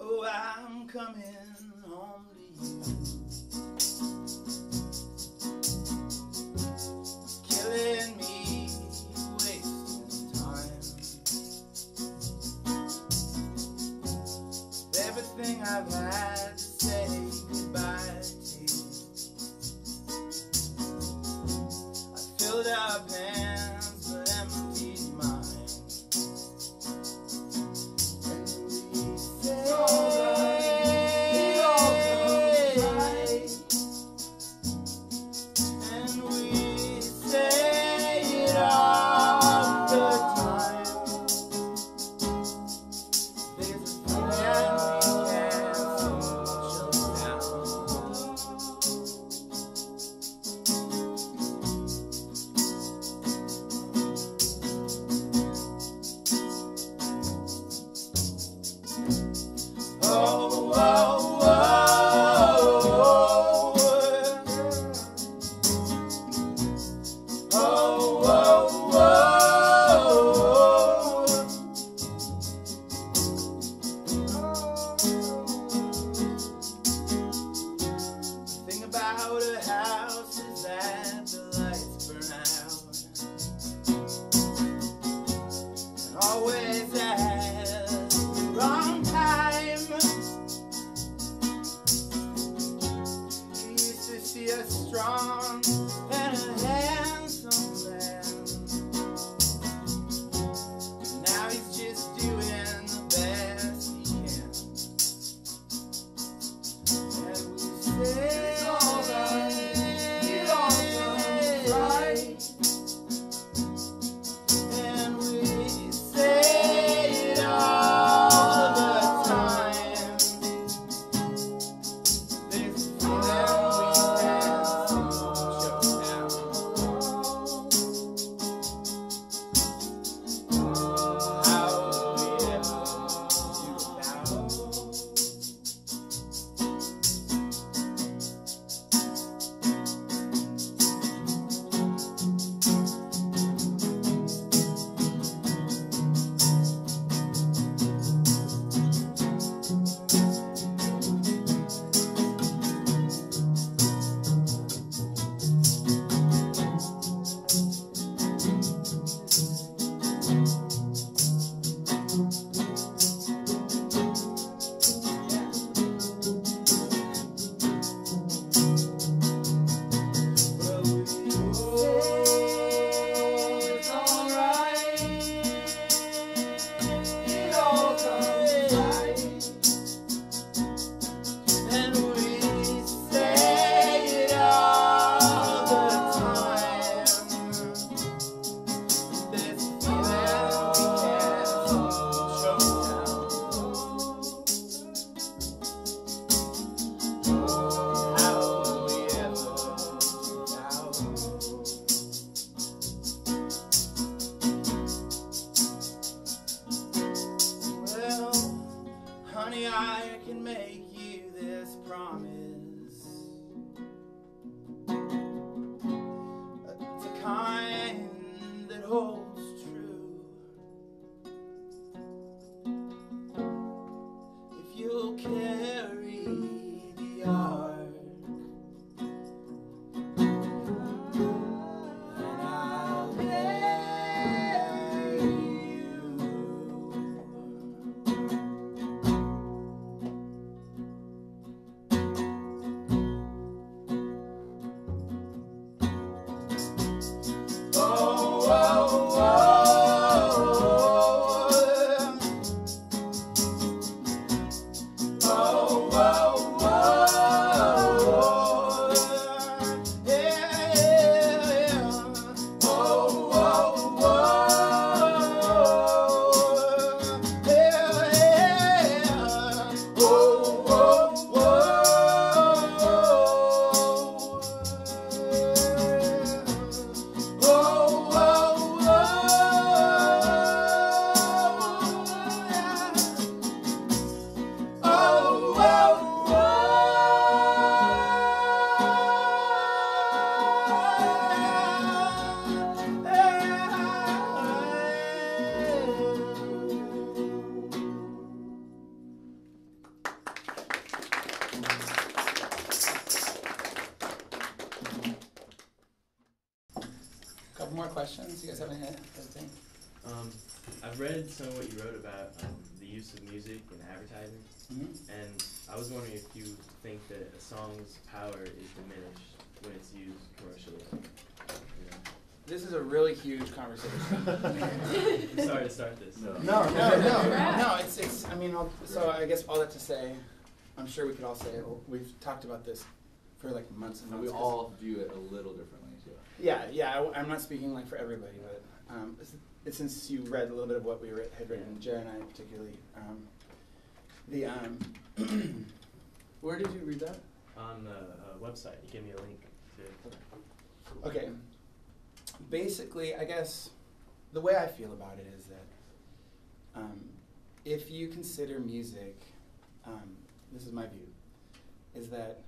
Oh, I'm coming home to you. Killing me, wasting time. Everything I've had to say goodbye to. I filled up hands but emptied mine. And we say it all the time. There's a plan we can't shut down. Oh, oh, oh, oh, oh, oh. The thing about a house is that the lights burn out, and always at the wrong time. You used to see a strong and a handsome man. Now he's just doing the best he can. And we say it's alright, it all comes right. And we say it all the time. There's a feeling we can't shut down. How will we ever do without? Honey, I can make you this promise. It's a kind that holds true. If you'll carry the ark, and I'll carry you. Oh, more questions? You guys have any thing? I've read some of what you wrote about the use of music in advertising, and I was wondering if you think that a song's power is diminished when it's used commercially. You know? This is a really huge conversation. I'm sorry to start this. No. It's. I mean, so I guess all that to say, I'm sure we could all say we've talked about this for like months and months. We all view it a little differently too. Yeah. I'm not speaking like for everybody, but since you read a little bit of what we had written, Jared and I particularly, where did you read that? On the website. You gave me a link to. Okay. Basically, I guess the way I feel about it is that if you consider music, this is my view, is that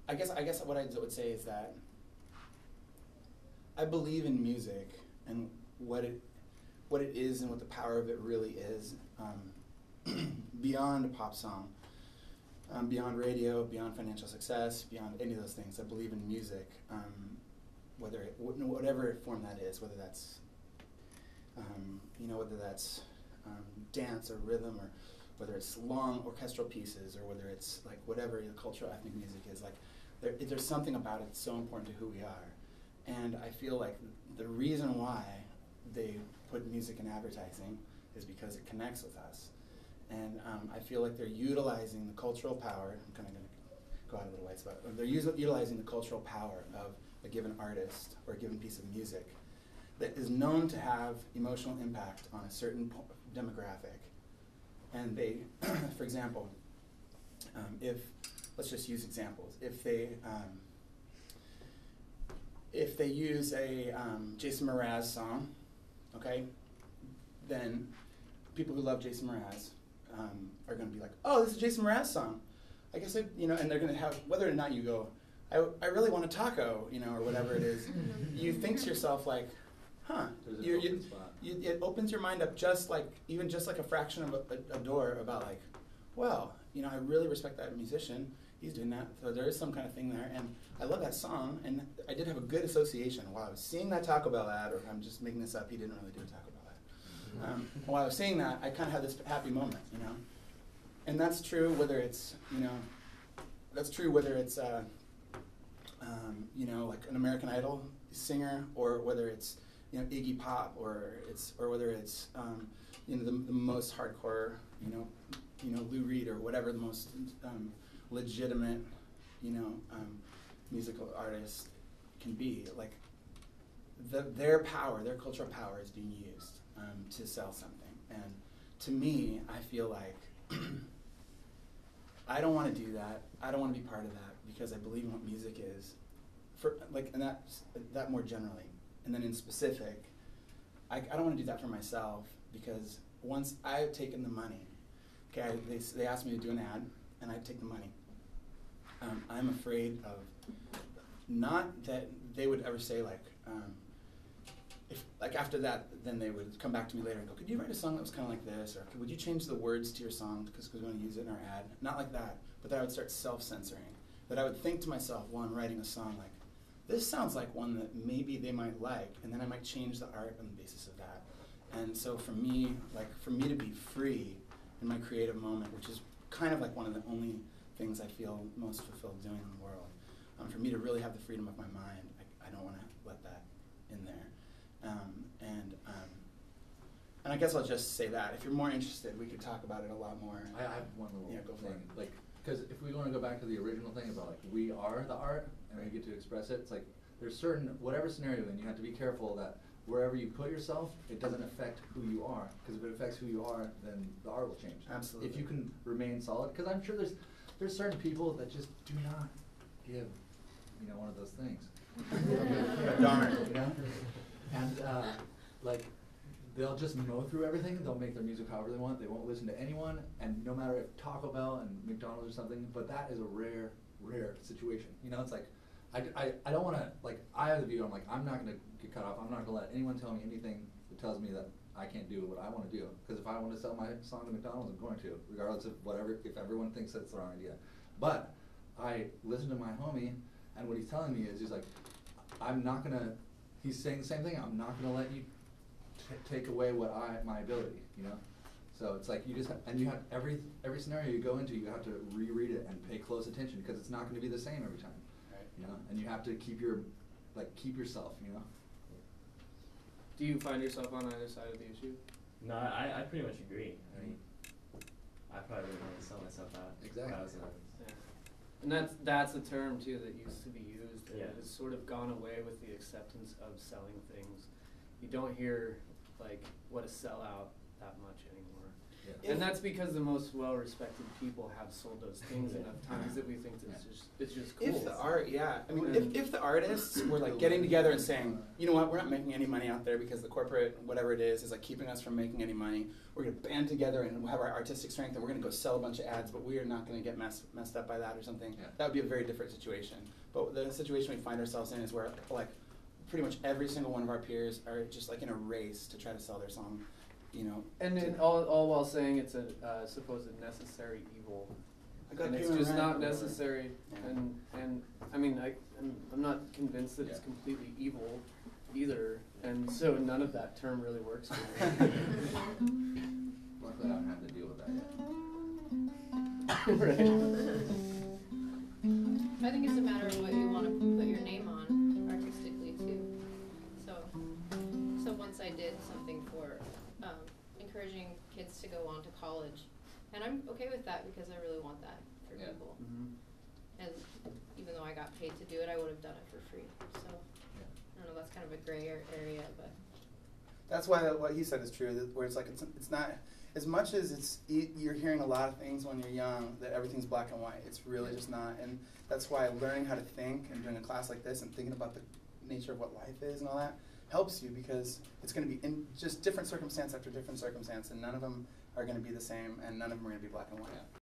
I guess what I would say is that I believe in music and what it is and what the power of it really is, beyond a pop song, beyond radio, beyond financial success, beyond any of those things. I believe in music, whatever form that is, whether that's dance or rhythm, or whether it's long orchestral pieces, or whether it's like whatever the cultural ethnic music is. Like there's something about it that's so important to who we are. And I feel like the reason why they put music in advertising is because it connects with us. And I feel like they're utilizing the cultural power. I'm kind of going to go out a little ways, but they're utilizing the cultural power of a given artist or a given piece of music that is known to have emotional impact on a certain demographic. And they, for example, let's just use examples. If they use a Jason Mraz song, okay, then people who love Jason Mraz are going to be like, oh, this is a Jason Mraz song. I guess, and they're going to have, whether or not you go, I really want a taco, or whatever it is, you think to yourself like, huh, it opens your mind up just like a fraction of a door about like, well, I really respect that musician. He's doing that, so there is some kind of thing there, and I love that song, and I did have a good association while I was seeing that Taco Bell ad, or I'm just making this up, he didn't really do a Taco Bell ad. While I was seeing that, I kind of had this happy moment, and that's true whether it's, like an American Idol singer, or whether it's, Iggy Pop, or whether it's, the most hardcore, Lou Reed, or whatever the most legitimate, musical artist can be. Like, their power, their cultural power is being used to sell something. And to me, I feel like I don't want to do that. I don't want to be part of that, because I believe in what music is, and that more generally. And then in specific, I don't want to do that for myself, because once I've taken the money, okay, they asked me to do an ad, and I take the money. I'm afraid of, not that they would ever say if after that, then they would come back to me later and go, could you write a song that was kind of like this, or would you change the words to your song because we want to use it in our ad? Not like that, but that I would start self-censoring. That I would think to myself while I'm writing a song like, this sounds like one that maybe they might like, and then I might change the art on the basis of that. And so for me to be free in my creative moment, which is kind of like one of the only things I feel most fulfilled doing in the world, for me to really have the freedom of my mind, I don't want to let that in there. And I guess I'll just say that. If you're more interested, we could talk about it a lot more. I have one little go for thing. it. Because if we want to go back to the original thing about we are the art and we get to express it, it's like there's certain, whatever scenario in, you have to be careful that wherever you put yourself, it doesn't affect who you are. Because if it affects who you are, then the art will change. Absolutely. If you can remain solid, because I'm sure there's certain people that just do not give, one of those things. Darn. And they'll just mow through everything. They'll make their music however they want. They won't listen to anyone. And no matter if Taco Bell and McDonald's or something, but that is a rare situation. It's like, I don't want to, I have the view, I'm not going to get cut off. I'm not going to let anyone tell me anything that tells me that I can't do what I want to do. Because if I want to sell my song to McDonald's, I'm going to, regardless of if everyone thinks that's the wrong idea. But I listen to my homie, and what he's telling me is, he's like, I'm not gonna, he's saying the same thing, I'm not gonna let you take away my ability, you know? So it's like you just and you have every scenario you go into, you have to reread it and pay close attention because it's not gonna be the same every time. Right. You know, and you have to keep yourself, you know? Do you find yourself on either side of the issue? No, I pretty much agree. I mean, I probably wouldn't want to sell myself out. Exactly. If I was Yeah. And that's a term too that used to be used. And Yeah. it has sort of gone away with the acceptance of selling things. You don't hear like what a sellout that much anymore. Yeah. And that's because the most well-respected people have sold those things enough times that we think that it's just cool. If the art, yeah, I mean, And- if the artists were like getting together and saying, you know what, we're not making any money out there because the corporate whatever it is like keeping us from making any money. We're gonna band together and have our artistic strength, and we're gonna go sell a bunch of ads, but we are not gonna get messed up by that or something. Yeah. That would be a very different situation. But the situation we find ourselves in is where like pretty much every single one of our peers are just like in a race to try to sell their song, you know. And then all while saying it's a supposed necessary evil. I gotta And pay it's my just rent not or whatever. necessary, Yeah. and I mean I'm not convinced that it's Yeah. completely evil either, and so none of that term really works for me. Luckily, I haven't had to deal with that yet. Right. I think it's a matter of what you want to put your name on artistically too. So once I did something for encouraging kids to go on to college, and I'm okay with that because I really want that for Yeah. people. Mhm. And even though I got paid to do it, I would have done it for free. So Yeah. I don't know, that's kind of a gray area, but That's why what he said is true. Where it's like it's not as much as you're hearing a lot of things when you're young that everything's black and white. It's really just not, and that's why learning how to think and doing a class like this and thinking about the nature of what life is and all that helps you because it's going to be in just different circumstance after different circumstance, and none of them are going to be the same, and none of them are going to be black and white. Yeah.